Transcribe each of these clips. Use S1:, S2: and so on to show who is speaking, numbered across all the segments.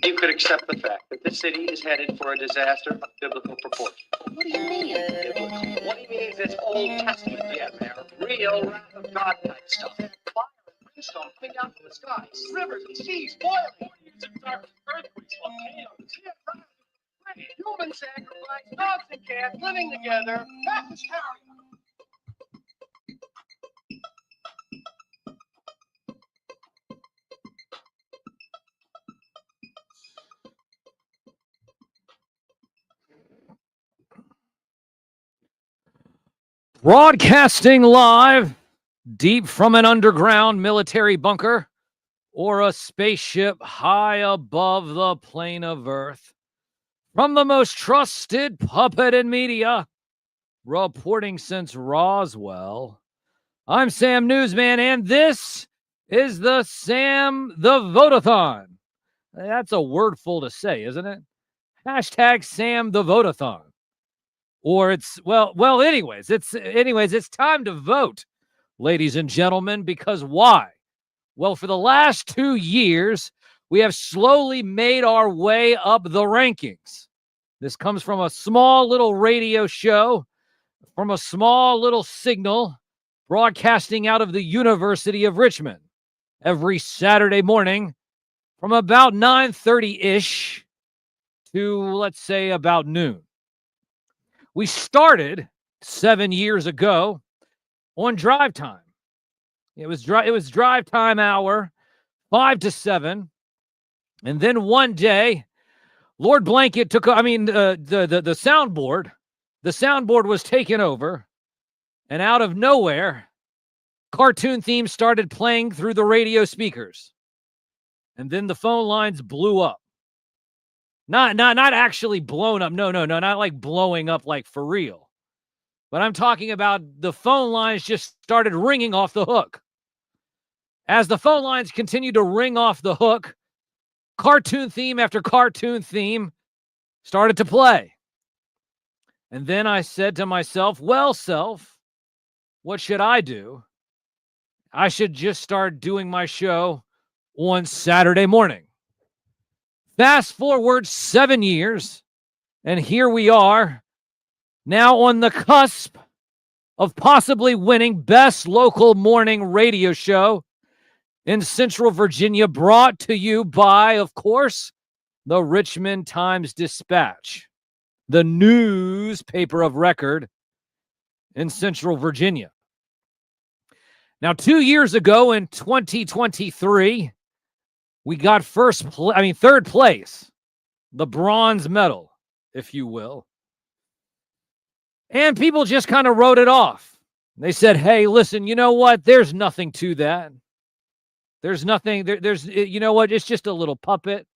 S1: You could accept the fact that the city is headed for a disaster of biblical proportion.
S2: What do you mean?
S1: What he means is Old Testament, yeah, Mayor. Real wrath of God type stuff. Fire and brimstone coming down from the skies. Rivers and seas boiling. Earthquakes, volcanoes. Human sacrifice, dogs and cats living together. That's hysteria.
S3: Broadcasting live deep from an underground military bunker or a spaceship high above the plane of Earth. From the most trusted puppet in media, reporting since Roswell, I'm Sam Newsman, and this is the Sam-The-Vote-A-Thon. That's a wordful to say, isn't it? Hashtag Sam-The-Vote-A-Thon. Or it's, anyways, it's time to vote, ladies and gentlemen, because why? Well, for the last 2 years, we have slowly made our way up the rankings. This comes from a small little radio show, from a small little signal, broadcasting out of the University of Richmond every Saturday morning from about 9:30-ish to, let's say, about noon. We started 7 years ago on drive time. It was drive time hour, 5 to 7. And then one day, Lord Blanket took, the soundboard. The soundboard was taken over. And out of nowhere, cartoon themes started playing through the radio speakers. And then the phone lines blew up. Not actually blown up. No, not like blowing up like for real. But I'm talking about the phone lines just started ringing off the hook. As the phone lines continued to ring off the hook, cartoon theme after cartoon theme started to play. And then I said to myself, well, self, what should I do? I should just start doing my show on Saturday morning. Fast forward 7 years, and here we are, now on the cusp of possibly winning Best Local Morning Radio Show in Central Virginia, brought to you by, of course, the Richmond Times-Dispatch, the newspaper of record in Central Virginia. Now, 2 years ago in 2023, we got third place, the bronze medal, if you will. And people just kind of wrote it off. They said, hey, listen, you know what? There's nothing to that. There's nothing, you know what? It's just a little puppet.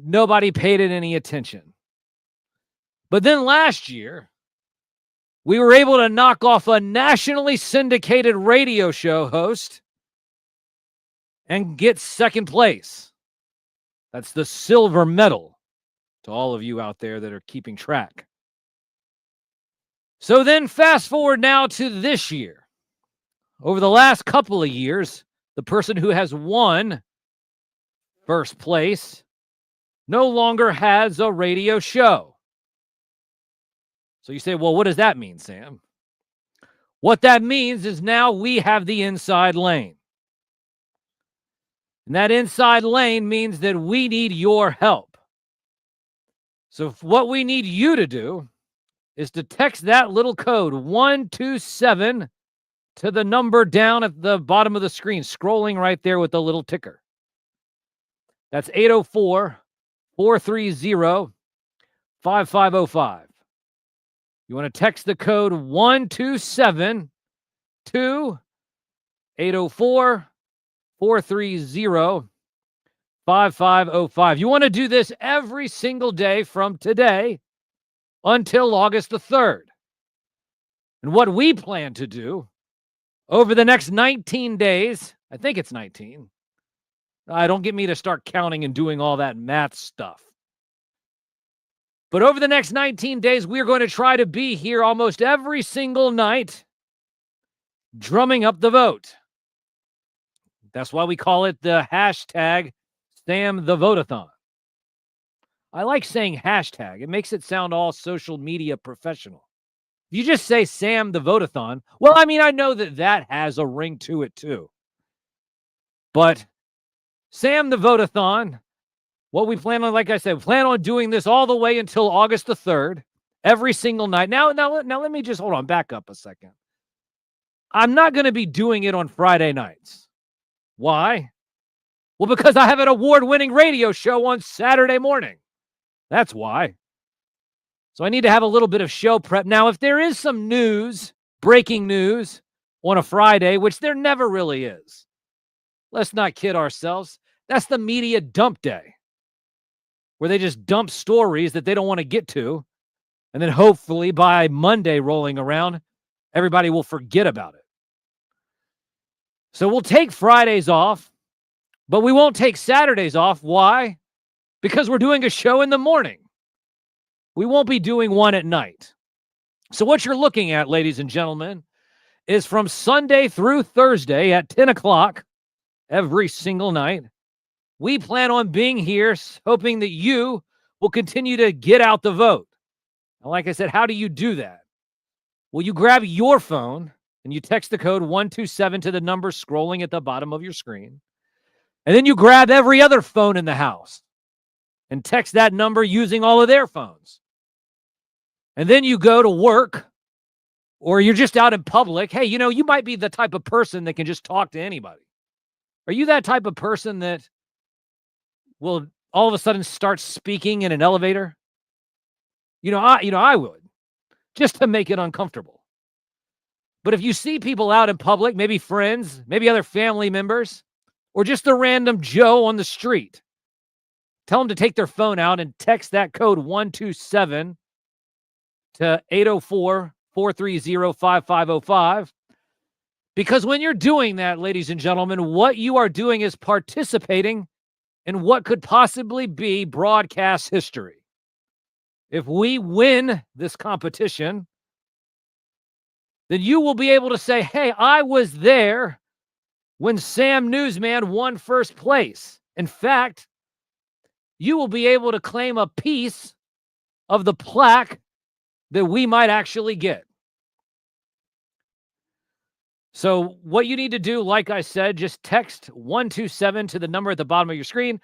S3: Nobody paid it any attention. But then last year, we were able to knock off a nationally syndicated radio show host and get second place. That's the silver medal to all of you out there that are keeping track. So then fast forward now to this year. Over the last couple of years, the person who has won first place no longer has a radio show. So you say, well, what does that mean, Sam? What that means is now we have the inside lane. And that inside lane means that we need your help. So what we need you to do is to text that little code 127 to the number down at the bottom of the screen, scrolling right there with the little ticker. That's 804-430-5505. You want to text the code 127 to 804-430-5505. You want to do this every single day from today until August the 3rd. And what we plan to do over the next 19 days, I think it's 19. Don't get me to start counting and doing all that math stuff. But over the next 19 days, we're going to try to be here almost every single night, drumming up the vote. That's why we call it the hashtag Sam-The-Vote-A-Thon. I like saying hashtag. It makes it sound all social media professional. If you just say Sam-The-Vote-A-Thon, well, I mean, I know that has a ring to it too. But Sam-The-Vote-A-Thon, what we plan on, like I said, plan on doing this all the way until August the 3rd, every single night. Now, let me just hold on, back up a second. I'm not going to be doing it on Friday nights. Why? Well, because I have an award-winning radio show on Saturday morning. That's why. So I need to have a little bit of show prep. Now, if there is some news, breaking news on a Friday, which there never really is, let's not kid ourselves. That's the media dump day, where they just dump stories that they don't want to get to. And then hopefully by Monday rolling around, everybody will forget about it. So we'll take Fridays off, but we won't take Saturdays off. Why? Because we're doing a show in the morning. We won't be doing one at night. So what you're looking at, ladies and gentlemen, is from Sunday through Thursday at 10 o'clock every single night. We plan on being here, hoping that you will continue to get out the vote. And like I said, how do you do that? Well, you grab your phone and you text the code 127 to the number scrolling at the bottom of your screen. And then you grab every other phone in the house and text that number using all of their phones. And then you go to work, or you're just out in public. Hey, you know, you might be the type of person that can just talk to anybody. Are you that type of person that will all of a sudden start speaking in an elevator? I would, just to make it uncomfortable. But if you see people out in public, maybe friends, maybe other family members, or just a random Joe on the street, tell them to take their phone out and text that code 127 to 804-430-5505. Because when you're doing that, ladies and gentlemen, what you are doing is participating in what could possibly be broadcast history. If we win this competition, then you will be able to say, hey, I was there when Sam Newsman won first place. In fact, you will be able to claim a piece of the plaque that we might actually get. So what you need to do, like I said, just text 127 to the number at the bottom of your screen.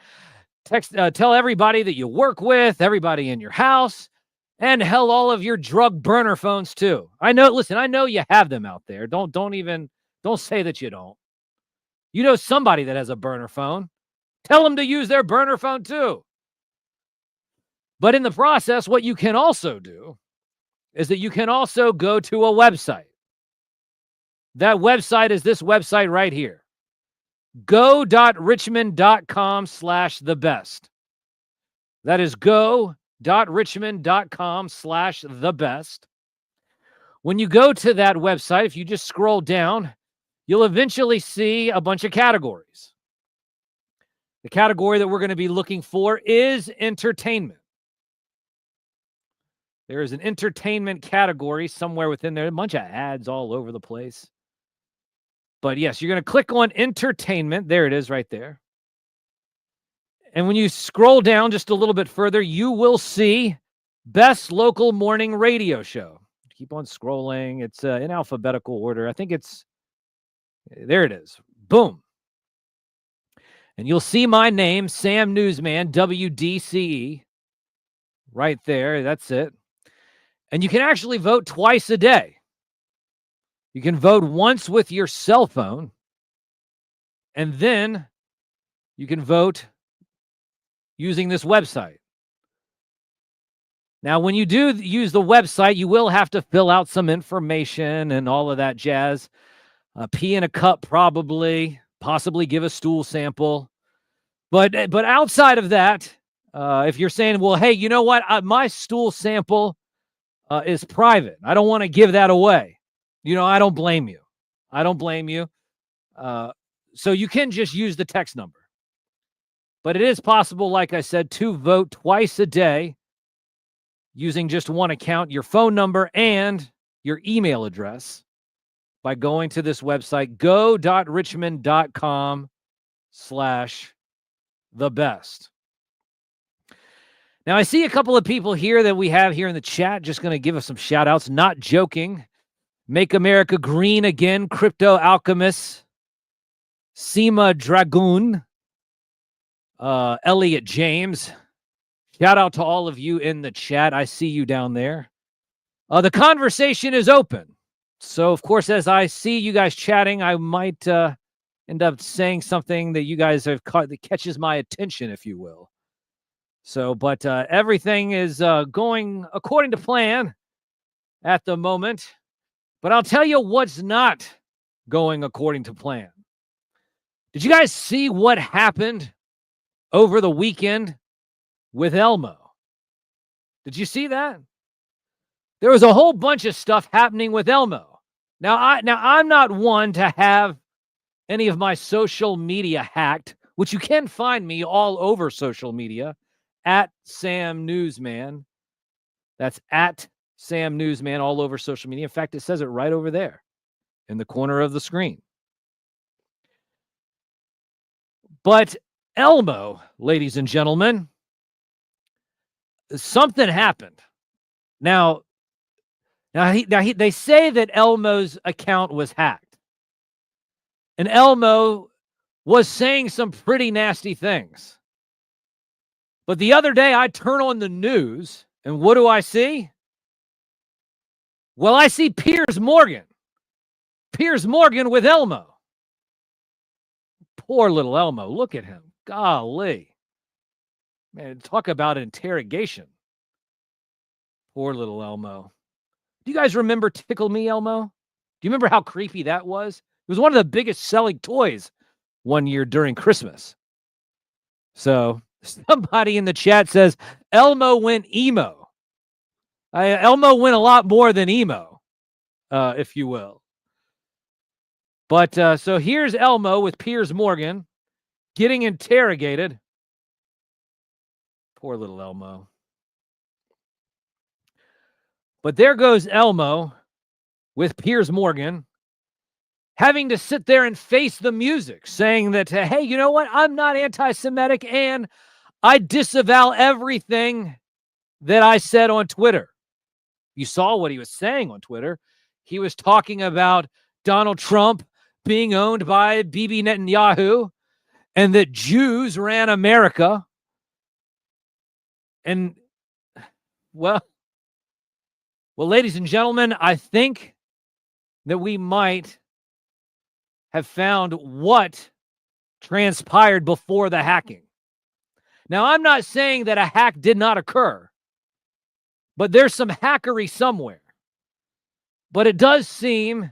S3: Tell everybody that you work with, everybody in your house, and hell, all of your drug burner phones too. I know you have them out there. Don't say that you don't. You know somebody that has a burner phone. Tell them to use their burner phone too. But in the process, what you can also do is that you can also go to a website. That website is this website right here. go.richmond.com/thebest. That is go.richmond.com/thebest. When you go to that website, if you just scroll down, you'll eventually see a bunch of categories. The category that we're going to be looking for is entertainment. There is an entertainment category somewhere within there. A bunch of ads all over the place. But yes, you're going to click on entertainment. There it is right there. And when you scroll down just a little bit further, you will see best local morning radio show. Keep on scrolling. It's in alphabetical order. I think there it is. Boom. And you'll see my name, Sam Newsman, WDCE, right there. That's it. And you can actually vote twice a day. You can vote once with your cell phone, and then you can vote using this website. Now, when you do use the website, you will have to fill out some information and all of that jazz. Pee in a cup, probably, possibly give a stool sample. But outside of that, if you're saying, well, hey, you know what? My stool sample is private. I don't want to give that away. I don't blame you. So you can just use the text number. But it is possible, like I said, to vote twice a day using just one account, your phone number and your email address, by going to this website, go.richmond.com/thebest. Now, I see a couple of people here that we have here in the chat. Just going to give us some shout outs. Not joking. Make America Green Again. Crypto Alchemist. Seema Dragoon. Elliot James. Shout out to all of you in the chat. I see you down there. The conversation is open. So, of course, as I see you guys chatting, I might end up saying something that you guys have caught that catches my attention, if you will. So, but everything is going according to plan at the moment. But I'll tell you what's not going according to plan. Did you guys see what happened over the weekend with Elmo? Did you see that? There was a whole bunch of stuff happening with Elmo. Now I'm not one to have any of my social media hacked, which you can find me all over social media at Sam Newsman. That's at Sam Newsman all over social media. In fact, it says it right over there in the corner of the screen. But Elmo, ladies and gentlemen, something happened. Now they say that Elmo's account was hacked. And Elmo was saying some pretty nasty things. But the other day I turn on the news and what do I see? Well, I see Piers Morgan. Piers Morgan with Elmo. Poor little Elmo. Look at him. Golly. Man, talk about interrogation. Poor little Elmo. Do you guys remember Tickle Me Elmo? Do you remember how creepy that was? It was one of the biggest selling toys one year during Christmas. So somebody in the chat says, Elmo went emo. Elmo went a lot more than emo, if you will. But so here's Elmo with Piers Morgan getting interrogated. Poor little Elmo. But there goes Elmo with Piers Morgan having to sit there and face the music, saying that, hey, you know what? I'm not anti-Semitic, and I disavow everything that I said on Twitter. You saw what he was saying on Twitter. He was talking about Donald Trump being owned by Bibi Netanyahu and that Jews ran America. And, well, ladies and gentlemen, I think that we might have found what transpired before the hacking. Now, I'm not saying that a hack did not occur, but there's some hackery somewhere. But it does seem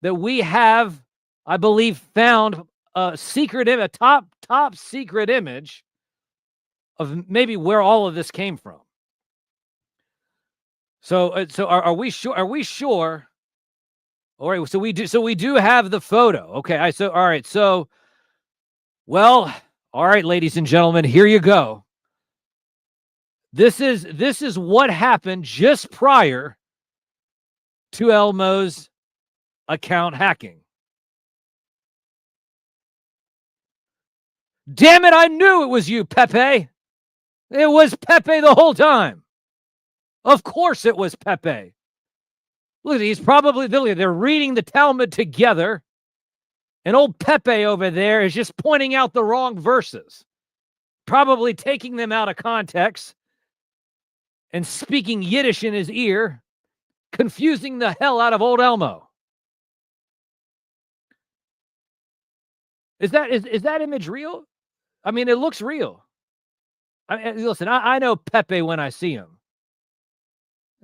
S3: that we have, I believe, found a top secret image of maybe where all of this came from. So are we sure? Are we sure? All right. So we do have the photo. Okay. All right. So, well, all right, ladies and gentlemen, here you go. This is what happened just prior to Elmo's account hacking. Damn it! I knew it was you, Pepe. It was Pepe the whole time. Of course it was Pepe. Look, he's probably, they're reading the Talmud together, and old Pepe over there is just pointing out the wrong verses, probably taking them out of context and speaking Yiddish in his ear, confusing the hell out of old Elmo. Is that image real? I mean, it looks real. Listen, I know Pepe when I see him.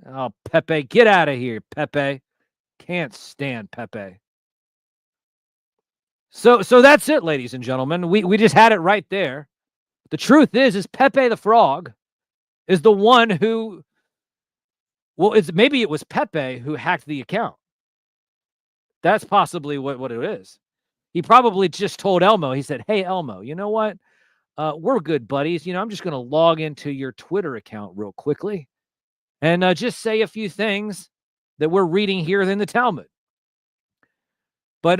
S3: Oh, Pepe, get out of here, Pepe. Can't stand Pepe. So that's it, ladies and gentlemen. We just had it right there. The truth is Pepe the Frog is the one who, well, maybe it was Pepe who hacked the account. That's possibly what it is. He probably just told Elmo, he said, hey, Elmo, you know what? We're good buddies. You know, I'm just going to log into your Twitter account real quickly and just say a few things that we're reading here in the Talmud. But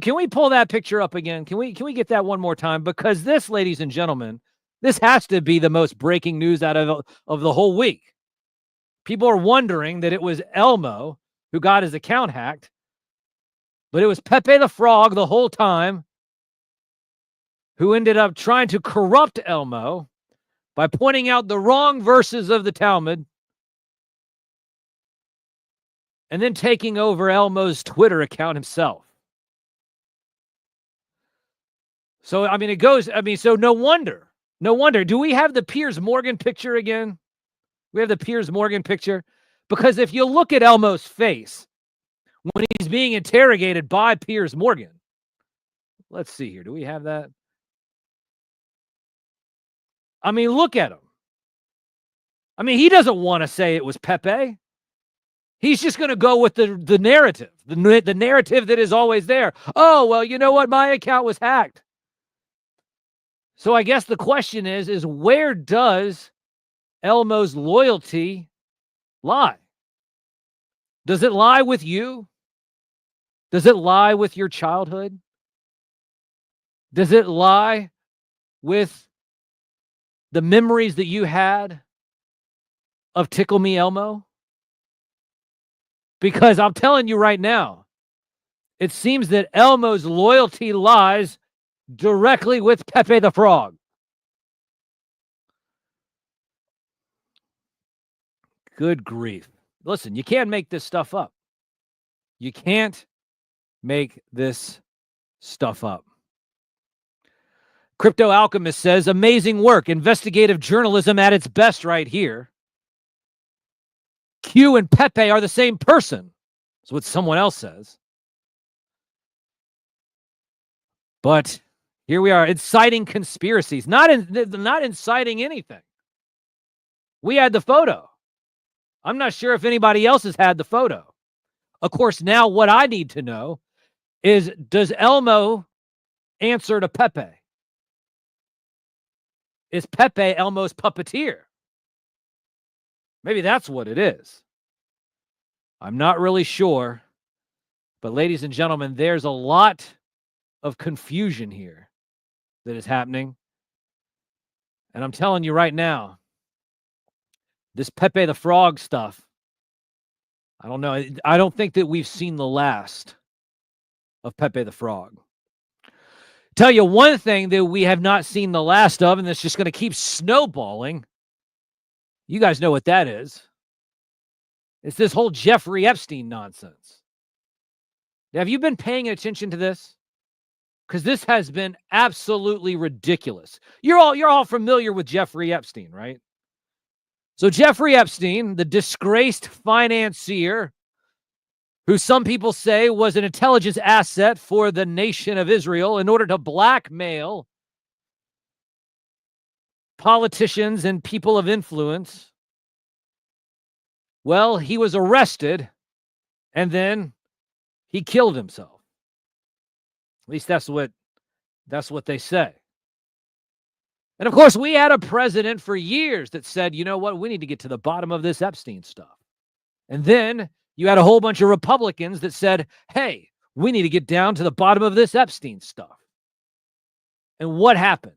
S3: can we pull that picture up again? Can we get that one more time? Because this, ladies and gentlemen, This has to be the most breaking news out of the whole week. People are wondering that it was Elmo who got his account hacked, but it was Pepe the Frog the whole time who ended up trying to corrupt Elmo by pointing out the wrong verses of the Talmud and then taking over Elmo's Twitter account himself. So, I mean, so no wonder. Do we have the Piers Morgan picture again? We have the Piers Morgan picture? Because if you look at Elmo's face when he's being interrogated by Piers Morgan, let's see here. Do we have that? I mean, look at him. I mean, he doesn't want to say it was Pepe. He's just going to go with the narrative, the narrative that is always there. Oh, well, you know what? My account was hacked. So I guess the question is where does Elmo's loyalty lie? Does it lie with you? Does it lie with your childhood? Does it lie with the memories that you had of Tickle Me Elmo? Because I'm telling you right now, it seems that Elmo's loyalty lies directly with Pepe the Frog. Good grief. Listen, you can't make this stuff up. You can't make this stuff up. Crypto Alchemist says, amazing work. Investigative journalism at its best right here. Q and Pepe are the same person. That's what someone else says. But here we are, inciting conspiracies. Not inciting anything. We had the photo. I'm not sure if anybody else has had the photo. Of course, now what I need to know is, does Elmo answer to Pepe? Is Pepe Elmo's puppeteer? Maybe that's what it is. I'm not really sure. But ladies and gentlemen, there's a lot of confusion here that is happening. And I'm telling you right now, this Pepe the Frog stuff, I don't know. I don't think that we've seen the last of Pepe the Frog. Tell you one thing that we have not seen the last of, and that's just going to keep snowballing. You guys know what that is. It's this whole Jeffrey Epstein nonsense. Have you been paying attention to this? Because this has been absolutely ridiculous. You're all familiar with Jeffrey Epstein, right? So Jeffrey Epstein, the disgraced financier, who some people say was an intelligence asset for the nation of Israel in order to blackmail politicians and people of influence. Well, he was arrested and then he killed himself. At least that's what they say. And of course, we had a president for years that said, you know what, we need to get to the bottom of this Epstein stuff. And then you had a whole bunch of Republicans that said, hey, we need to get down to the bottom of this Epstein stuff. And what happened?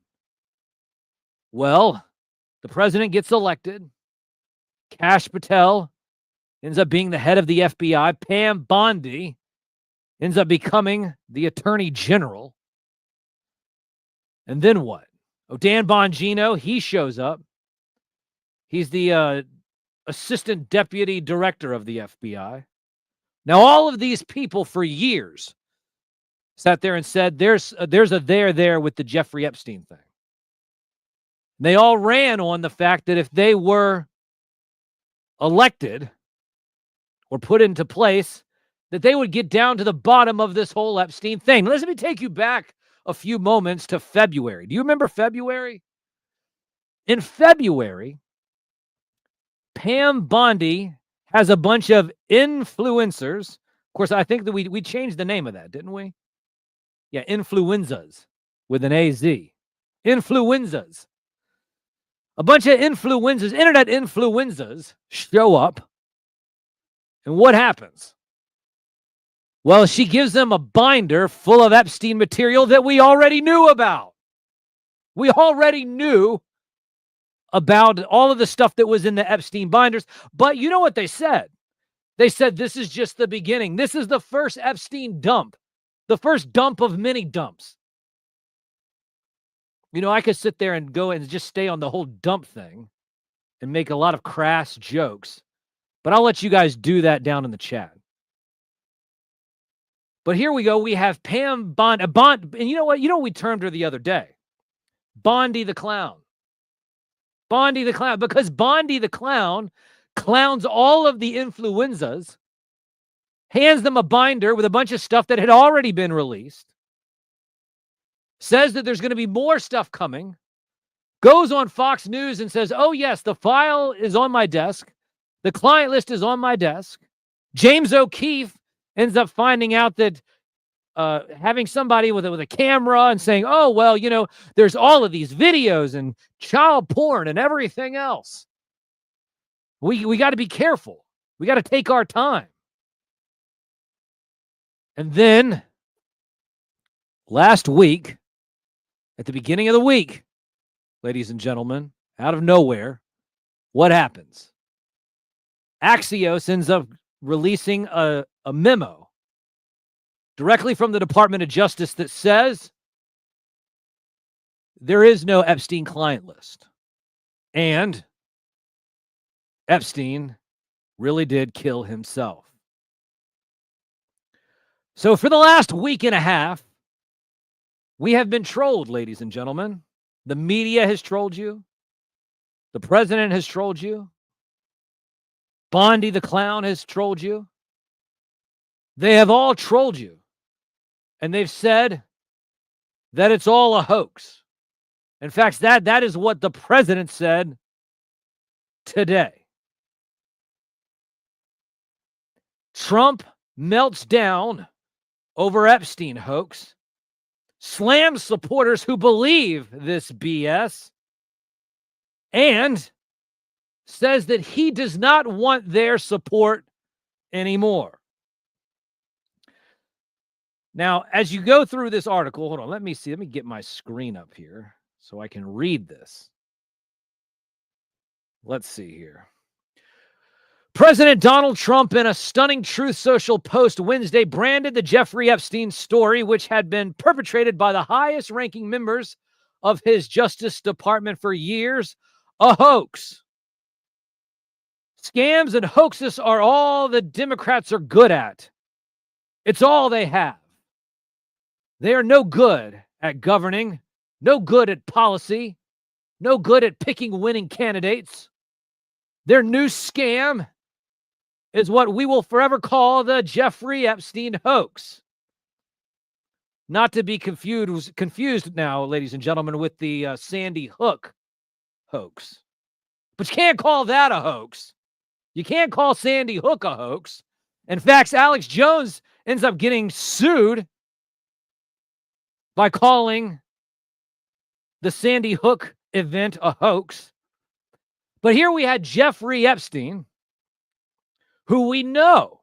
S3: Well, the president gets elected. Kash Patel ends up being the head of the FBI. Pam Bondi ends up becoming the attorney general. And then what? Oh, Dan Bongino, he shows up. He's the assistant deputy director of the FBI. Now, all of these people for years sat there and said, there's a there with the Jeffrey Epstein thing. They all ran on the fact that if they were elected or put into place, that they would get down to the bottom of this whole Epstein thing. Let me take you back a few moments to February. Do you remember February? In February, Pam Bondi has a bunch of influencers. Of course, I think that we changed the name of that, didn't we? Yeah, influenzas with an AZ. Influenzas. A bunch of influenzas, internet influenzas, show up. And what happens? Well, she gives them a binder full of Epstein material that we already knew about. We already knew about all of the stuff that was in the Epstein binders. But you know what they said? They said this is just the beginning. This is the first Epstein dump, the first dump of many dumps. You know, I could sit there and go and just stay on the whole dump thing and make a lot of crass jokes, but I'll let you guys do that down in the chat. But here we go. We have Pam Bond, and you know what? You know what we termed her the other day? Bondi the Clown. Bondi the Clown, because Bondi the Clown clowns all of the influenzas, hands them a binder with a bunch of stuff that had already been released, says that there's going to be more stuff coming, goes on Fox News and says, oh, yes, the file is on my desk. The client list is on my desk. James O'Keefe ends up finding out that having somebody with a camera and saying, oh, well, you know, there's all of these videos and child porn and everything else. We got to be careful. We got to take our time. And then last week, at the beginning of the week, ladies and gentlemen, out of nowhere, what happens? Axios ends up releasing a memo directly from the Department of Justice that says there is no Epstein client list. And Epstein really did kill himself. So for the last week and a half, we have been trolled, ladies and gentlemen. The media has trolled you. The president has trolled you. Bondi the Clown has trolled you. They have all trolled you. And they've said that it's all a hoax. In fact, that is what the president said today. Trump melts down over Epstein hoax, slams supporters who believe this BS, and says that he does not want their support anymore. Now, as you go through this article, hold on, let me get my screen up here so I can read this. Let's see here. President Donald Trump, in a stunning Truth Social post Wednesday, branded the Jeffrey Epstein story, which had been perpetrated by the highest-ranking members of his Justice Department for years, a hoax. Scams and hoaxes are all the Democrats are good at. It's all they have. They are no good at governing, no good at policy, no good at picking winning candidates. Their new scam is what we will forever call the Jeffrey Epstein hoax. Not to be confused now, ladies and gentlemen, with the Sandy Hook hoax. But you can't call that a hoax. You can't call Sandy Hook a hoax. In fact, Alex Jones ends up getting sued by calling the Sandy Hook event a hoax. But here we had Jeffrey Epstein, who we know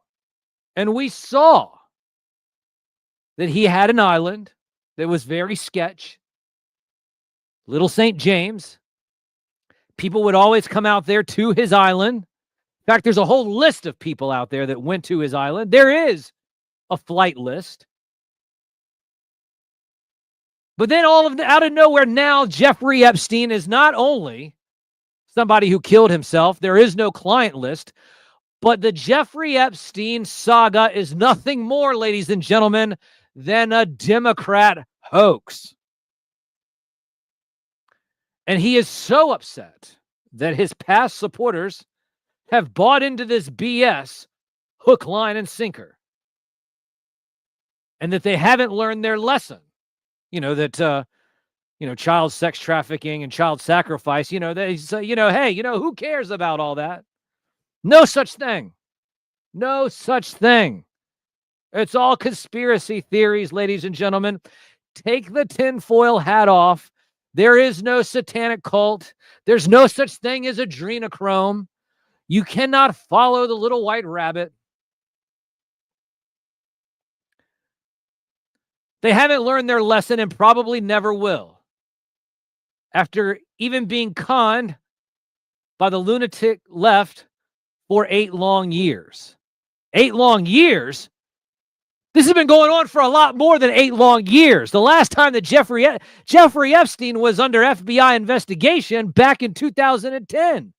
S3: and we saw that he had an island that was very sketch, Little St. James. People would always come out there to his island. In fact, there's a whole list of people out there that went to his island. There is a flight list. But then out of nowhere now, Jeffrey Epstein is not only somebody who killed himself. There is no client list. But the Jeffrey Epstein saga is nothing more, ladies and gentlemen, than a Democrat hoax. And he is so upset that his past supporters have bought into this BS hook, line, and sinker. And that they haven't learned their lesson. You know, that, child sex trafficking and child sacrifice, they say, hey, who cares about all that? No such thing. No such thing. It's all conspiracy theories, ladies and gentlemen. Take the tinfoil hat off. There is no satanic cult. There's no such thing as adrenochrome. You cannot follow the little white rabbit. They haven't learned their lesson and probably never will. After even being conned by the lunatic left for 8 long years. 8 long years? This has been going on for a lot more than 8 long years. The last time that Jeffrey Epstein was under FBI investigation back in 2010.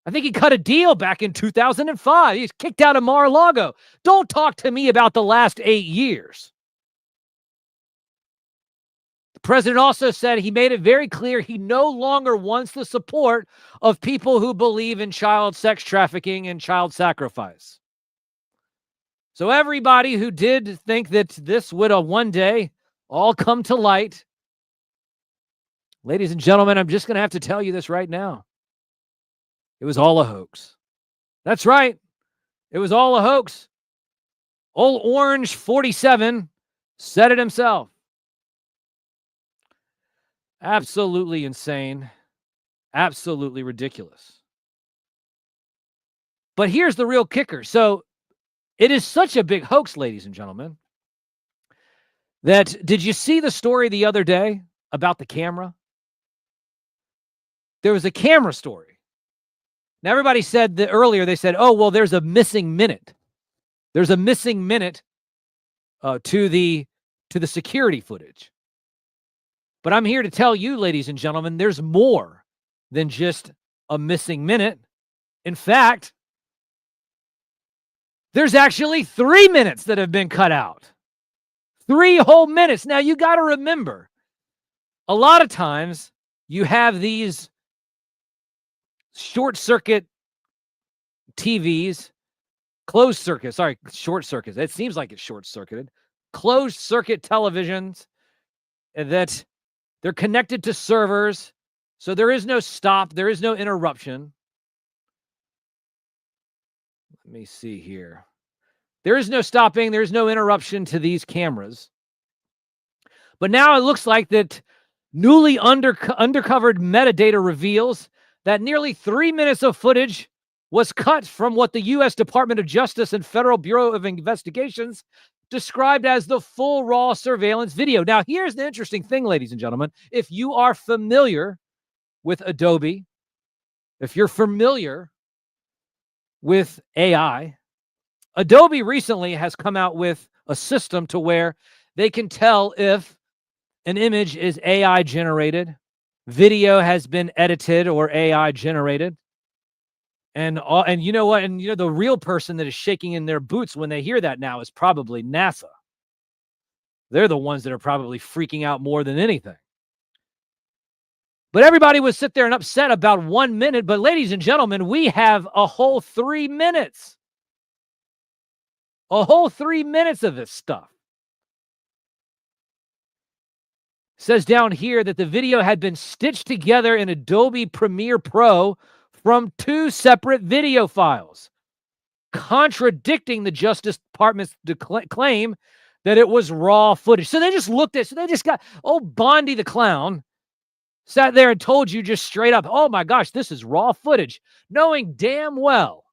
S3: I think he cut a deal back in 2005. He's kicked out of Mar-a-Lago. Don't talk to me about the last 8 years. The president also said he made it very clear he no longer wants the support of people who believe in child sex trafficking and child sacrifice. So everybody who did think that this would one day all come to light, ladies and gentlemen, I'm just going to have to tell you this right now. It was all a hoax. That's right. It was all a hoax. Old Orange 47 said it himself. Absolutely insane. Absolutely ridiculous. But here's the real kicker. So it is such a big hoax, ladies and gentlemen, that did you see the story the other day about the camera? There was a camera story. Now, everybody said that earlier, they said, oh, well, there's a missing minute. There's a missing minute to the security footage. But I'm here to tell you, ladies and gentlemen, there's more than just a missing minute. In fact, there's actually 3 minutes that have been cut out. 3 whole minutes. Now, you got to remember, a lot of times you have these short circuit TVs, short circuits. It seems like it's short circuited. Closed circuit televisions that they're connected to servers. So there is no stop. There is no interruption. Let me see here. There is no stopping. There's no interruption to these cameras. But now it looks like that newly undercovered metadata reveals that nearly 3 minutes of footage was cut from what the U.S. Department of Justice and Federal Bureau of Investigations described as the full raw surveillance video. Now, here's the interesting thing, ladies and gentlemen. If you are familiar with Adobe, if you're familiar with AI, Adobe recently has come out with a system to where they can tell if an image is AI generated, video has been edited or AI generated. And you know what? And you know, the real person that is shaking in their boots when they hear that now is probably NASA. They're the ones that are probably freaking out more than anything. But everybody would sit there and upset about 1 minute. But ladies and gentlemen, we have a whole 3 minutes. A whole 3 minutes of this stuff. Says down here that the video had been stitched together in Adobe Premiere Pro from 2 separate video files, contradicting the Justice Department's claim that it was raw footage. So they just got old Bondi the clown sat there and told you just straight up, oh my gosh, this is raw footage, knowing damn well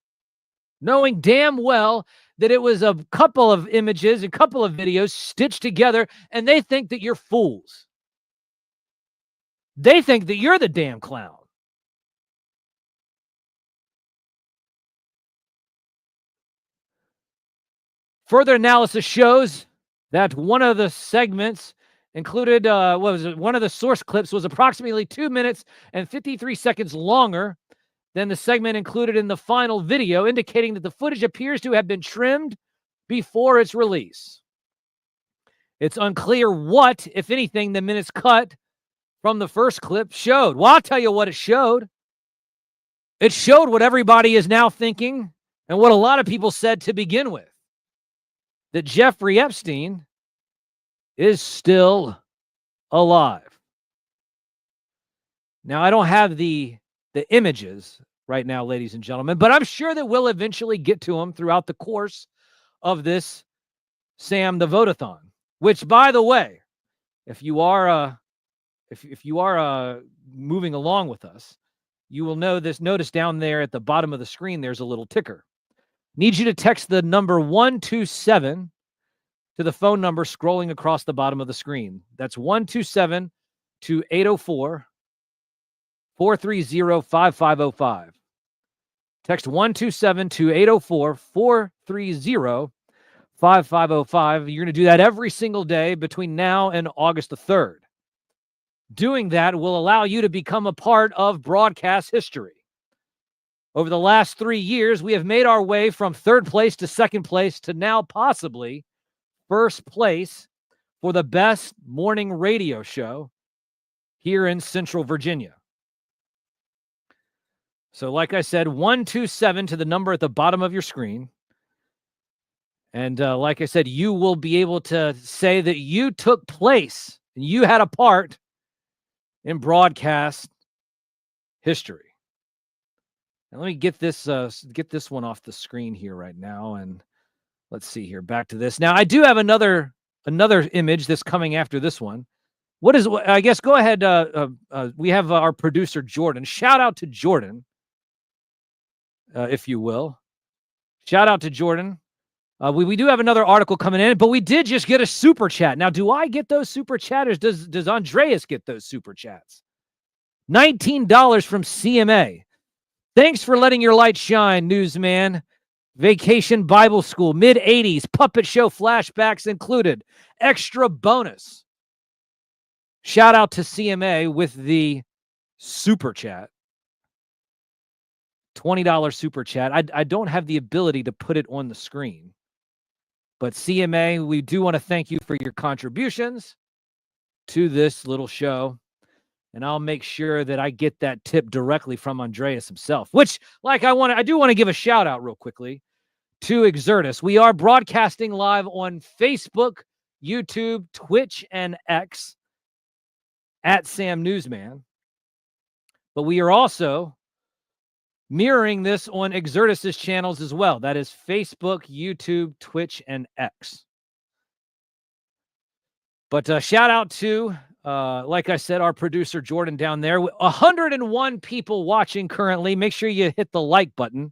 S3: that it was a couple of images, a couple of videos stitched together, and they think that you're fools. They think that you're the damn clown. Further analysis shows that one of the segments included, one of the source clips was approximately 2 minutes and 53 seconds longer than the segment included in the final video, indicating that the footage appears to have been trimmed before its release. It's unclear what, if anything, the minutes cut from the first clip showed. Well, I'll tell you what it showed. It showed what everybody is now thinking and what a lot of people said to begin with, that Jeffrey Epstein is still alive. Now, I don't have the images right now, ladies and gentlemen, but I'm sure that we'll eventually get to them throughout the course of this Sam-The-Vote-A-Thon, which, by the way, if you are moving along with us, you will notice down there at the bottom of the screen, there's a little ticker. Need you to text the number 127 to the phone number scrolling across the bottom of the screen. That's 127 to 430-5505. Text 127-2804-430-5505. You're going to do that every single day between now and August the 3rd. Doing that will allow you to become a part of broadcast history. Over the last 3 years, we have made our way from third place to second place to now possibly first place for the best morning radio show here in Central Virginia. So like I said, 127 to the number at the bottom of your screen. And like I said, you will be able to say that you took place and you had a part in broadcast history. Now, let me get this one off the screen here right now, and let's see here. Back to this. Now, I do have another image that's coming after this one. What is? I guess go ahead. We have our producer Jordan. Shout out to Jordan, if you will. Shout out to Jordan. We do have another article coming in, but we did just get a super chat. Now, do I get those super chatters? Does Andreas get those super chats? $19 from CMA. Thanks for letting your light shine, newsman. Vacation Bible School, mid-'80s, puppet show flashbacks included. Extra bonus. Shout out to CMA with the super chat. $20 super chat. I don't have the ability to put it on the screen. But CMA, we do want to thank you for your contributions to this little show. And I'll make sure that I get that tip directly from Andreas himself, which, like, I do want to give a shout out real quickly to Exertus. We are broadcasting live on Facebook, YouTube, Twitch, and X at Sam Newsman. But we are also mirroring this on Exertus's channels as well. That is Facebook, YouTube, Twitch, and X. But shout out to, like I said, our producer Jordan down there. 101 people watching currently. Make sure you hit the like button.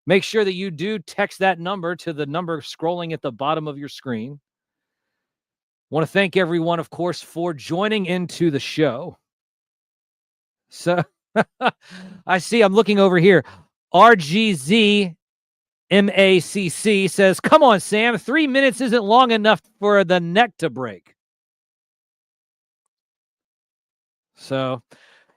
S3: Make sure that you do text that number to the number scrolling at the bottom of your screen. Want to thank everyone, of course, for joining into the show. So I see, I'm looking over here. RGZ MACC says, come on, Sam. 3 minutes isn't long enough for the neck to break. So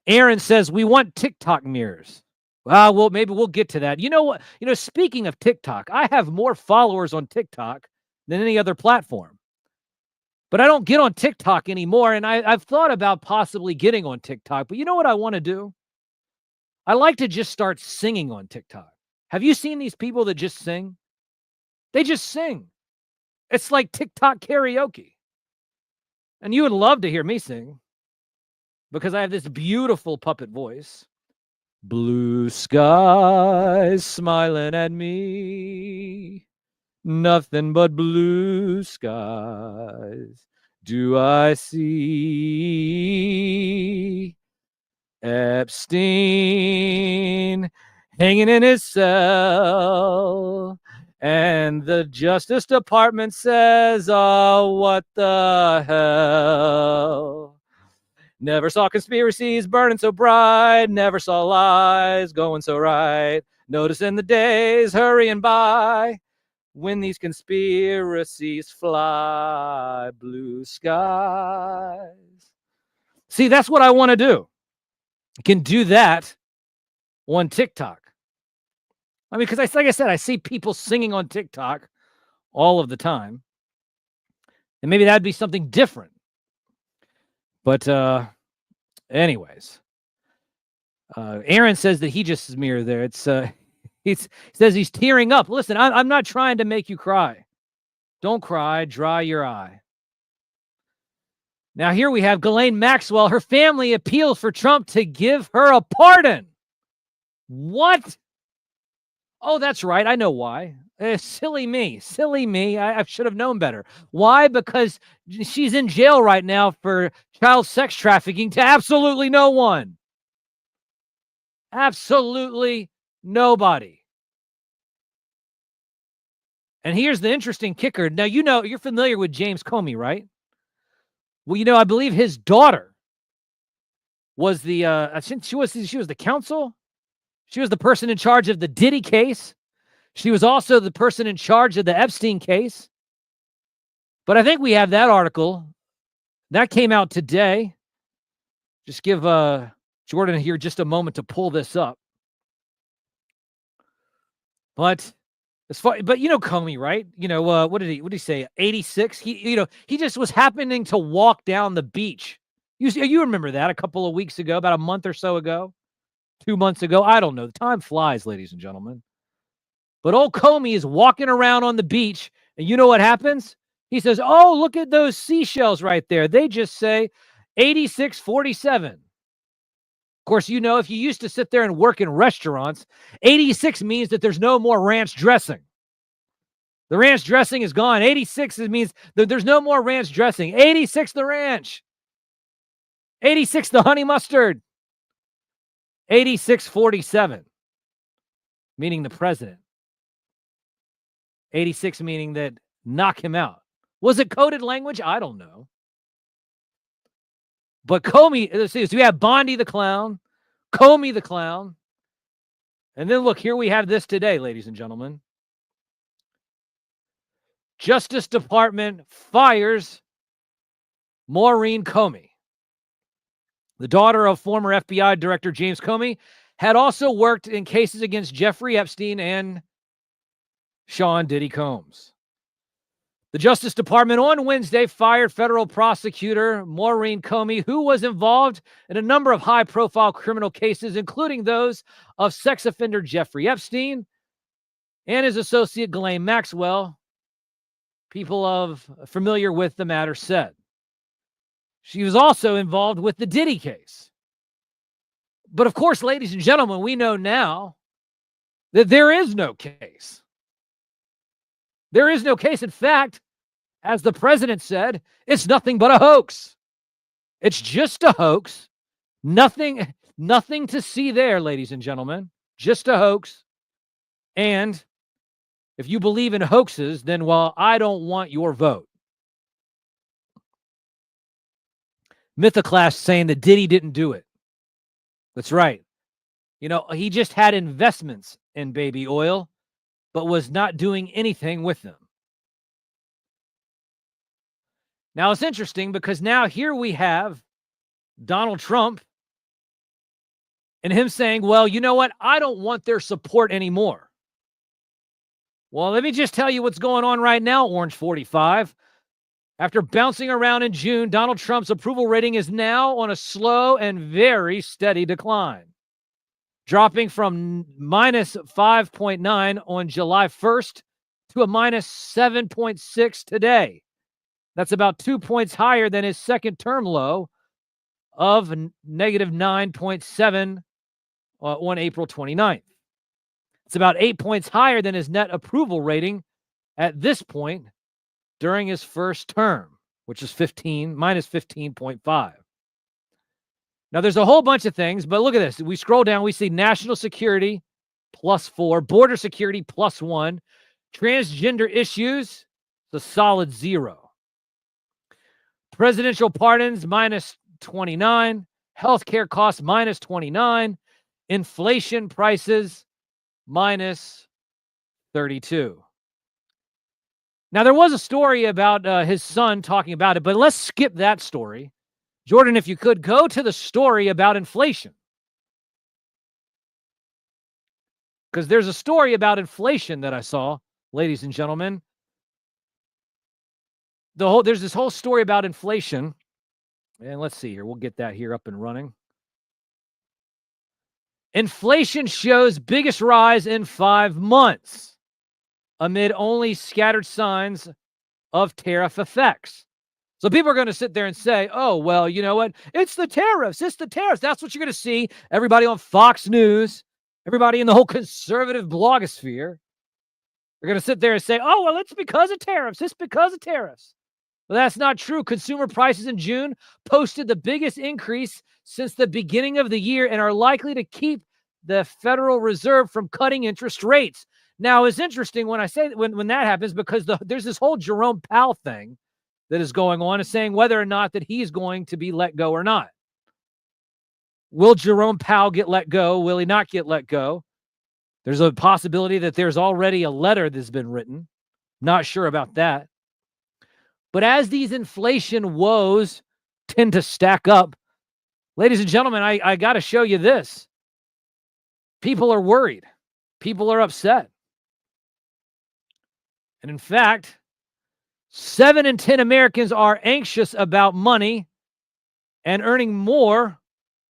S3: Aaron says, we want TikTok mirrors. Well, maybe we'll get to that. You know what? Speaking of TikTok, I have more followers on TikTok than any other platform. But I don't get on TikTok anymore, and I've thought about possibly getting on TikTok. But you know what I want to do? I like to just start singing on TikTok. Have you seen these people that just sing? They just sing. It's like TikTok karaoke. And you would love to hear me sing because I have this beautiful puppet voice. Blue skies smiling at me. Nothing but blue skies do I see. Epstein hanging in his cell, and the Justice Department says, oh, what the hell. Never saw conspiracies burning so bright, never saw lies going so right, noticing the days hurrying by, when these conspiracies fly, blue skies. See, that's what I want to do. I can do that on TikTok. I mean, because like I said, I see people singing on TikTok all of the time. And maybe that'd be something different. But anyways, Aaron says that he just mirrored there. He says he's tearing up. Listen, I'm not trying to make you cry. Don't cry. Dry your eye. Now here we have Ghislaine Maxwell. Her family appeals for Trump to give her a pardon. What? Oh, that's right. I know why. Silly me. Silly me. I should have known better. Why? Because she's in jail right now for child sex trafficking to absolutely no one. Absolutely nobody. And here's the interesting kicker. Now, you're familiar with James Comey, right? Well, I believe his daughter was the I think she was the counsel. She was the person in charge of the Diddy case. She was also the person in charge of the Epstein case. But I think we have that article. That came out today. Just give Jordan here just a moment to pull this up. But you know Comey, right? You know, what did he say? 86. He just was happening to walk down the beach. You remember that a couple of weeks ago, about a month or so ago, 2 months ago. I don't know. The time flies, ladies and gentlemen. But old Comey is walking around on the beach, and you know what happens? He says, "Oh, look at those seashells right there. They just say 8647. Of course, you know, if you used to sit there and work in restaurants, 86 means that there's no more ranch dressing. The ranch dressing is gone. 86 means that there's no more ranch dressing. 86 the ranch. 86 the honey mustard. 8647, meaning the president. 86 meaning that knock him out. Was it coded language? I don't know. But Comey, let's see, so we have Bondi the clown, Comey the clown, and then look, here we have this today, ladies and gentlemen. Justice Department fires Maureen Comey. The daughter of former FBI Director James Comey had also worked in cases against Jeffrey Epstein and Sean Diddy Combs. The Justice Department on Wednesday fired federal prosecutor Maureen Comey, who was involved in a number of high-profile criminal cases, including those of sex offender Jeffrey Epstein and his associate Ghislaine Maxwell. People familiar with the matter said. She was also involved with the Diddy case. But of course, ladies and gentlemen, we know now that there is no case. There is no case. In fact, as the president said, it's nothing but a hoax. It's just a hoax. Nothing to see there, ladies and gentlemen. Just a hoax. And if you believe in hoaxes, then, well, I don't want your vote. Mythoclass saying that Diddy didn't do it. That's right. You know, he just had investments in baby oil, but was not doing anything with them. Now, it's interesting because now here we have Donald Trump and him saying, well, you know what? I don't want their support anymore. Well, let me just tell you what's going on right now, Orange 45. After bouncing around in June, Donald Trump's approval rating is now on a slow and very steady decline, dropping from minus 5.9 on July 1st to a minus 7.6 today. That's about 2 points higher than his second term low of negative 9.7 on April 29th. It's about 8 points higher than his net approval rating at this point during his first term, which is minus 15.5. Now, there's a whole bunch of things, but look at this. We scroll down, we see national security, +4, border security, +1, transgender issues, it's a solid 0. Presidential pardons, -29, healthcare costs, -29, inflation prices, -32. Now, there was a story about his son talking about it, but let's skip that story. Jordan, if you could, go to the story about inflation. Because there's a story about inflation that I saw, ladies and gentlemen. There's this whole story about inflation. And let's see here. We'll get that here up and running. Inflation shows biggest rise in 5 months amid only scattered signs of tariff effects. So people are going to sit there and say, oh, well, you know what? It's the tariffs. It's the tariffs. That's what you're going to see. Everybody on Fox News, everybody in the whole conservative blogosphere, they're going to sit there and say, oh, well, it's because of tariffs. It's because of tariffs. Well, that's not true. Consumer prices in June posted the biggest increase since the beginning of the year and are likely to keep the Federal Reserve from cutting interest rates. Now, it's interesting when I say when that happens because there's this whole Jerome Powell thing that is going on, is saying whether or not that he's going to be let go or not. Will Jerome Powell get let go? Will he not get let go? There's a possibility that there's already a letter that's been written. Not sure about that. But as these inflation woes tend to stack up, ladies and gentlemen, I got to show you this. People are worried. People are upset. And in fact, 7 in 10 Americans are anxious about money, and earning more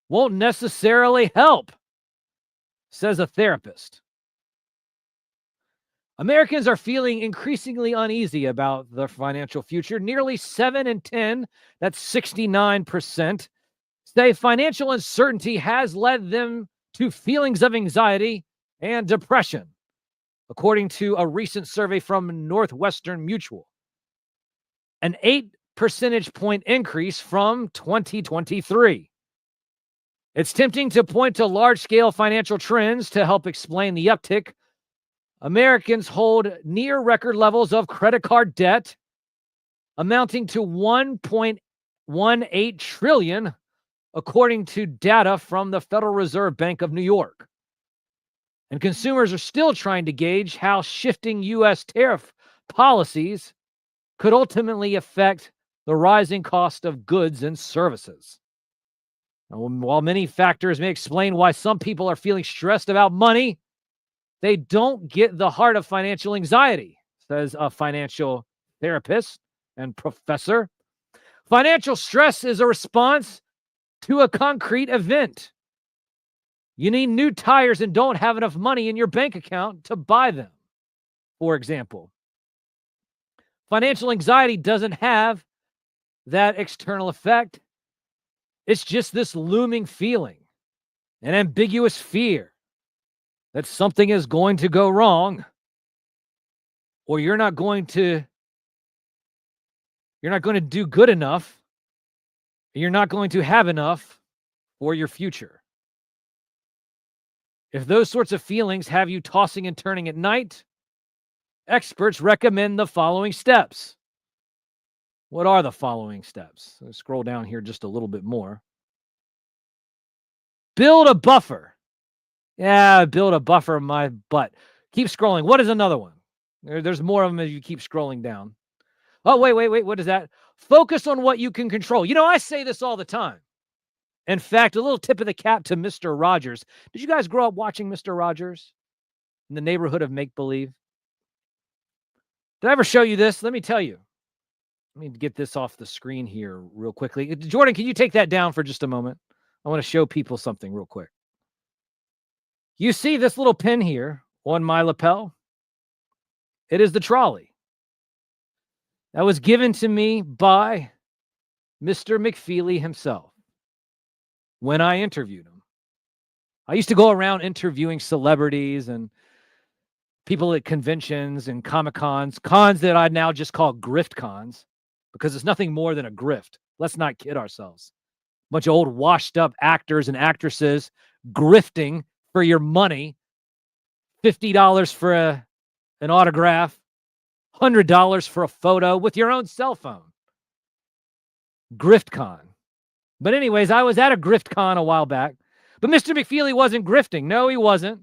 S3: won't necessarily help, says a therapist. Americans are feeling increasingly uneasy about their financial future. Nearly 7 in 10, that's 69%, say financial uncertainty has led them to feelings of anxiety and depression, according to a recent survey from Northwestern Mutual. An 8 percentage point increase from 2023. It's tempting to point to large-scale financial trends to help explain the uptick. Americans hold near record levels of credit card debt, amounting to $1.18 trillion, according to data from the Federal Reserve Bank of New York. And consumers are still trying to gauge how shifting U.S. tariff policies could ultimately affect the rising cost of goods and services. Now, while many factors may explain why some people are feeling stressed about money, they don't get the heart of financial anxiety, says a financial therapist and professor. Financial stress is a response to a concrete event. You need new tires and don't have enough money in your bank account to buy them, for example. Financial anxiety doesn't have that external effect. It's just this looming feeling, an ambiguous fear that something is going to go wrong, or you're not going to do good enough, you're not going to have enough for your future. If those sorts of feelings have you tossing and turning at night, experts recommend the following steps. What are the following steps? Let's scroll down here just a little bit more. Build a buffer. Yeah, build a buffer, my butt. Keep scrolling. What is another one? There's more of them as you keep scrolling down. Oh, wait. What is that? Focus on what you can control. You know, I say this all the time. In fact, a little tip of the cap to Mr. Rogers. Did you guys grow up watching Mr. Rogers in the neighborhood of make-believe? Did I ever show you this? Let me tell you. Let me get this off the screen here real quickly. Jordan, can you take that down for just a moment? I want to show people something real quick. You see this little pin here on my lapel? It is the trolley. That was given to me by Mr. McFeely himself when I interviewed him. I used to go around interviewing celebrities and people at conventions and cons that I now just call grift cons, because it's nothing more than a grift. Let's not kid ourselves. A bunch of old washed up actors and actresses grifting for your money. $50 for an autograph, $100 for a photo with your own cell phone. Grift con. But anyways, I was at a grift con a while back, but Mr. McFeely wasn't grifting. No, he wasn't.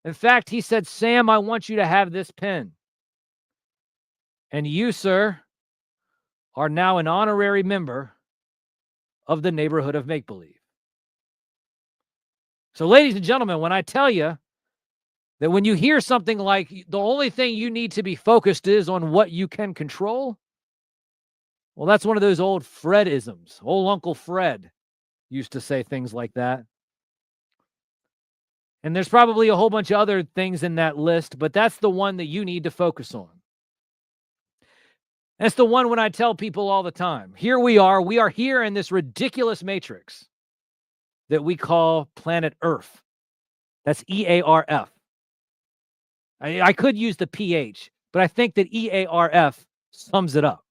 S3: In fact, he said, Sam, I want you to have this pen. And you, sir, are now an honorary member of the neighborhood of make-believe. So, ladies and gentlemen, when I tell you that when you hear something like the only thing you need to be focused is on what you can control, well, that's one of those old Fred-isms. Old Uncle Fred used to say things like that. And there's probably a whole bunch of other things in that list, but that's the one that you need to focus on. That's the one when I tell people all the time. Here we are here in this ridiculous matrix that we call planet Earth. That's EARF. I could use the PH, but I think that EARF sums it up.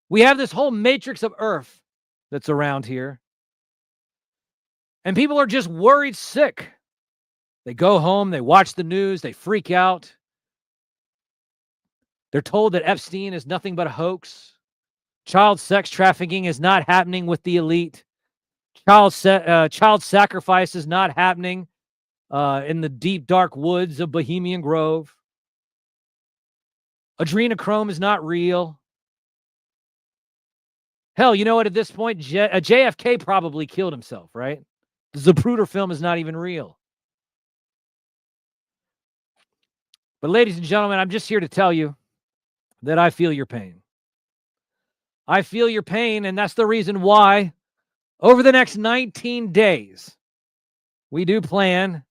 S3: We have this whole matrix of Earth that's around here. And people are just worried sick. They go home, they watch the news, they freak out. They're told that Epstein is nothing but a hoax. Child sex trafficking is not happening with the elite. Child sacrifice is not happening in the deep, dark woods of Bohemian Grove. Adrenochrome is not real. Hell, you know what? At this point, JFK probably killed himself, right? The Zapruder film is not even real. But ladies and gentlemen, I'm just here to tell you that I feel your pain. I feel your pain, and that's the reason why over the next 19 days, we do plan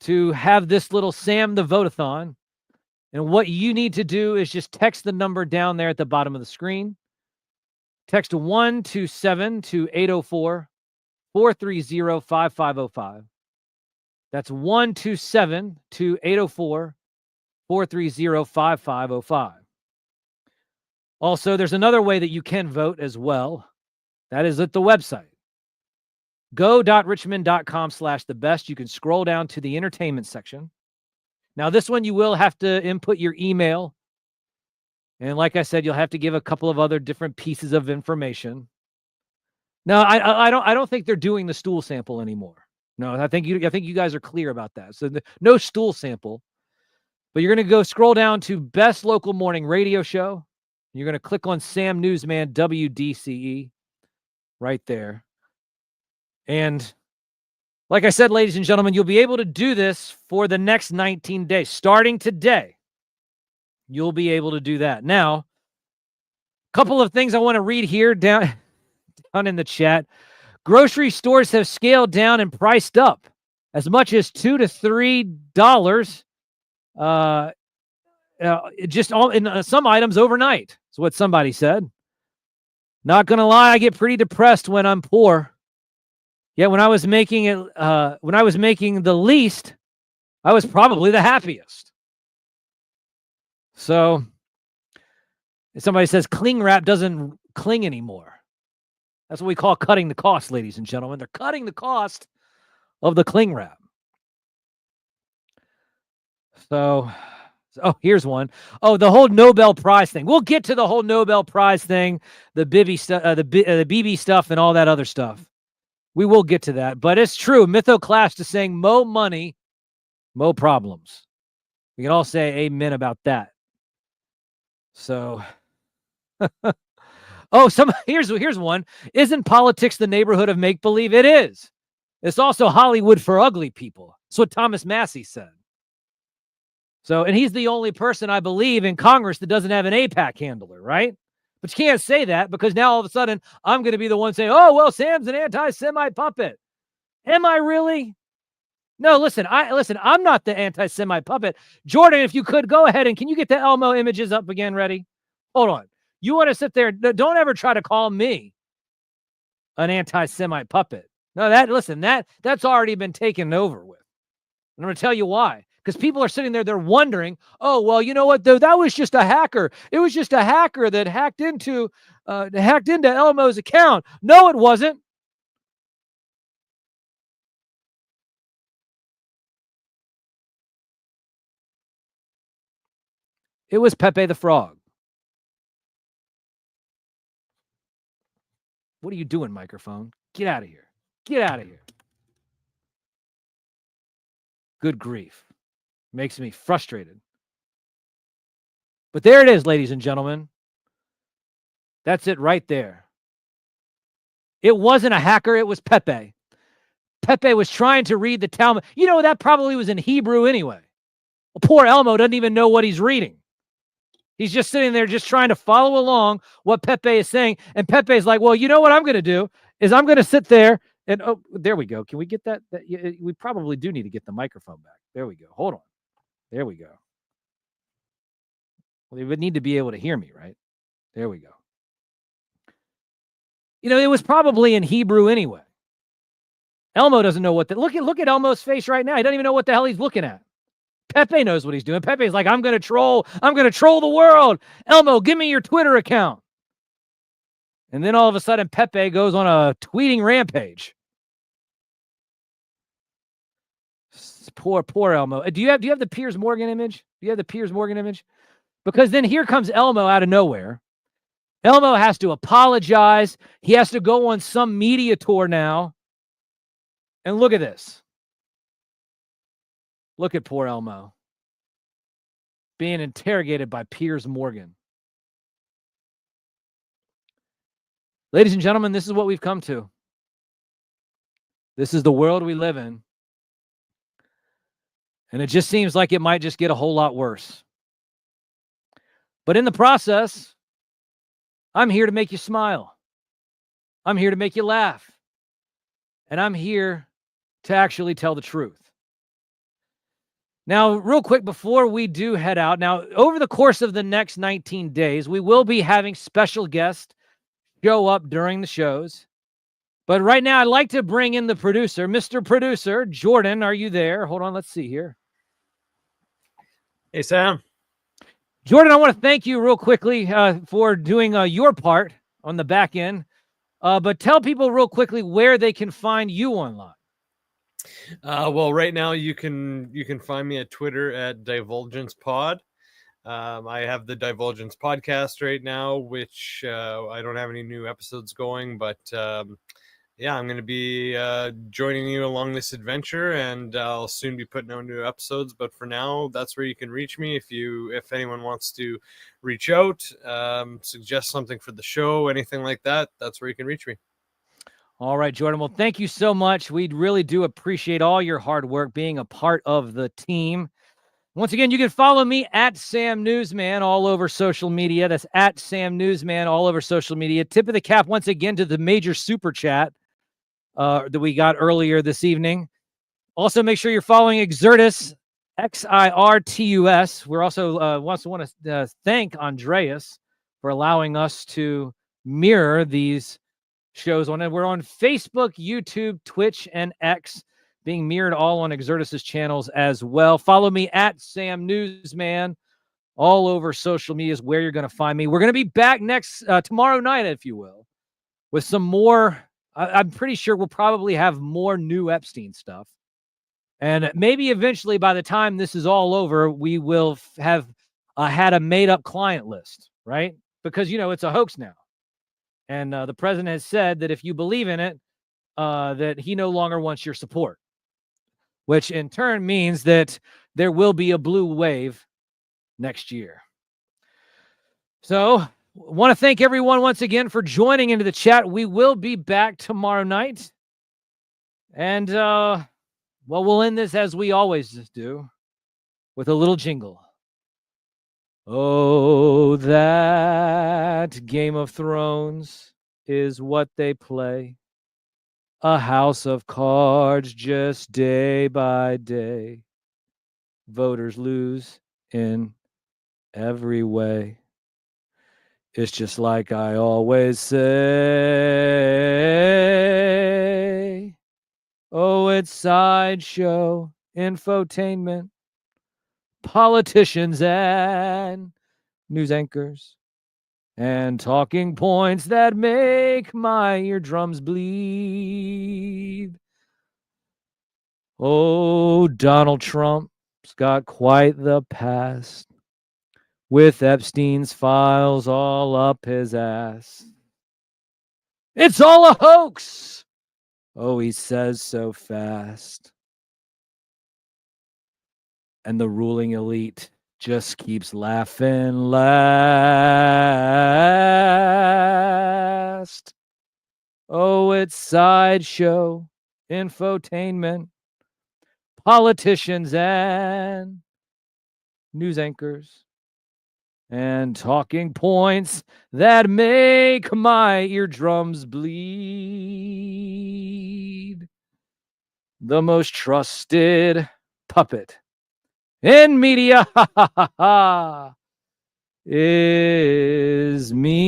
S3: to have this little Sam-The-Vote-A-Thon. And what you need to do is just text the number down there at the bottom of the screen. Text 127-2804-430-5505. That's 127-2804-430-5505. Also, there's another way that you can vote as well. That is at the website. go.richmond.com/thebest. You can scroll down to the entertainment section. Now, this one you will have to input your email. And like I said, you'll have to give a couple of other different pieces of information. No, I don't think they're doing the stool sample anymore. No, I think you guys are clear about that. So no stool sample. But you're going to go scroll down to Best Local Morning Radio Show. You're going to click on Sam Newsman WDCE right there. And like I said, ladies and gentlemen, you'll be able to do this for the next 19 days. Starting today, you'll be able to do that. Now, a couple of things I want to read here down in the chat. Grocery stores have scaled down and priced up as much as $2 to $3 just all in some items overnight. That's what somebody said. Not gonna lie, I get pretty depressed when I'm poor. Yeah, when I was making the least, I was probably the happiest. So if somebody says cling wrap doesn't cling anymore. That's what we call cutting the cost, ladies and gentlemen. They're cutting the cost of the cling wrap. So, oh, here's one. Oh, the whole Nobel Prize thing. We'll get to the whole Nobel Prize thing, the Bibi stuff, the BB stuff, and all that other stuff. We will get to that. But it's true. Mythoclast is saying, "Mo money, mo problems." We can all say amen about that. So, oh, here's one. Isn't politics the neighborhood of make-believe? It is. It's also Hollywood for ugly people. That's what Thomas Massey said. So, and he's the only person, I believe, in Congress that doesn't have an AIPAC handler, right? But you can't say that because now all of a sudden I'm going to be the one saying, oh, well, Sam's an anti-Semite puppet. Am I really? No, listen, I'm not the anti-Semite puppet. Jordan, if you could, go ahead and can you get the Elmo images up again ready? Hold on. You want to sit there. Don't ever try to call me an anti-Semite puppet. No, that's already been taken over with. I'm going to tell you why. Because people are sitting there, they're wondering, oh, well, you know what, though? That was just a hacker. It was just a hacker that hacked into Elmo's account. No, it wasn't. It was Pepe the Frog. What are you doing, microphone? Get out of here. Get out of here. Good grief. Makes me frustrated. But there it is, ladies and gentlemen. That's it right there. It wasn't a hacker. It was Pepe. Pepe was trying to read the Talmud. You know, that probably was in Hebrew anyway. Well, poor Elmo doesn't even know what he's reading. He's just sitting there just trying to follow along what Pepe is saying. And Pepe's like, well, you know what I'm going to do is I'm going to sit there and, oh, there we go. Can we get that? We probably do need to get the microphone back. There we go. Hold on. There we go. Well, they would need to be able to hear me, right? There we go. You know, it was probably in Hebrew anyway. Elmo doesn't know what the look at Elmo's face right now. He doesn't even know what the hell he's looking at. Pepe knows what he's doing. Pepe's like, I'm gonna troll the world. Elmo, give me your Twitter account. And then all of a sudden, Pepe goes on a tweeting rampage. Poor Elmo. Do you have the Piers Morgan image? Do you have the Piers Morgan image? Because then here comes Elmo out of nowhere. Elmo has to apologize. He has to go on some media tour now. And look at this. Look at poor Elmo being interrogated by Piers Morgan. Ladies and gentlemen, this is what we've come to. This is the world we live in. And it just seems like it might just get a whole lot worse. But in the process, I'm here to make you smile. I'm here to make you laugh. And I'm here to actually tell the truth. Now, real quick, before we do head out, now, over the course of the next 19 days, we will be having special guests show up during the shows. But right now, I'd like to bring in the producer. Mr. Producer, Jordan, are you there? Hold on, let's see here.
S2: Hey, Sam.
S3: Jordan, I want to thank you real quickly for doing your part on the back end. But tell people real quickly where they can find you online.
S2: Well, right now you can find me at Twitter at DivulgencePod. I have the Divulgence podcast right now, which I don't have any new episodes going, but yeah, I'm going to be joining you along this adventure, and I'll soon be putting out new episodes. But for now, that's where you can reach me. If anyone wants to reach out, suggest something for the show, anything like that, that's where you can reach me.
S3: All right, Jordan. Well, thank you so much. We really do appreciate all your hard work being a part of the team. Once again, you can follow me at Sam Newsman all over social media. That's at Sam Newsman all over social media. Tip of the cap once again to the major super chat that we got earlier this evening. Also, make sure you're following Exertus, Xirtus. We're also want to thank Andreas for allowing us to mirror these shows on it. We're on Facebook, YouTube, Twitch, and X, being mirrored all on Exertus's channels as well. Follow me at Sam Newsman all over social media is where you're going to find me. We're going to be back tomorrow night, if you will, with some more. I'm pretty sure we'll probably have more new Epstein stuff. And maybe eventually, by the time this is all over, we will have had a made-up client list, right? Because, it's a hoax now. And the president has said that if you believe in it, that he no longer wants your support, which in turn means that there will be a blue wave next year. So, want to thank everyone once again for joining into the chat. We will be back tomorrow night. And, we'll end this as we always do with a little jingle. Oh, that Game of Thrones is what they play. A house of cards just day by day. Voters lose in every way. It's just like I always say. Oh, it's sideshow infotainment. Politicians and news anchors and talking points that make my eardrums bleed. Oh, Donald Trump's got quite the past, with Epstein's files all up his ass. It's all a hoax. Oh, he says so fast. And the ruling elite just keeps laughing last. Oh, it's sideshow infotainment. Politicians and news anchors and talking points that make my eardrums bleed. The most trusted puppet in media is me.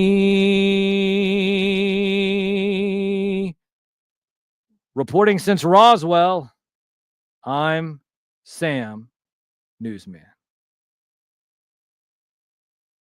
S3: Reporting since Roswell, I'm Sam Newsman.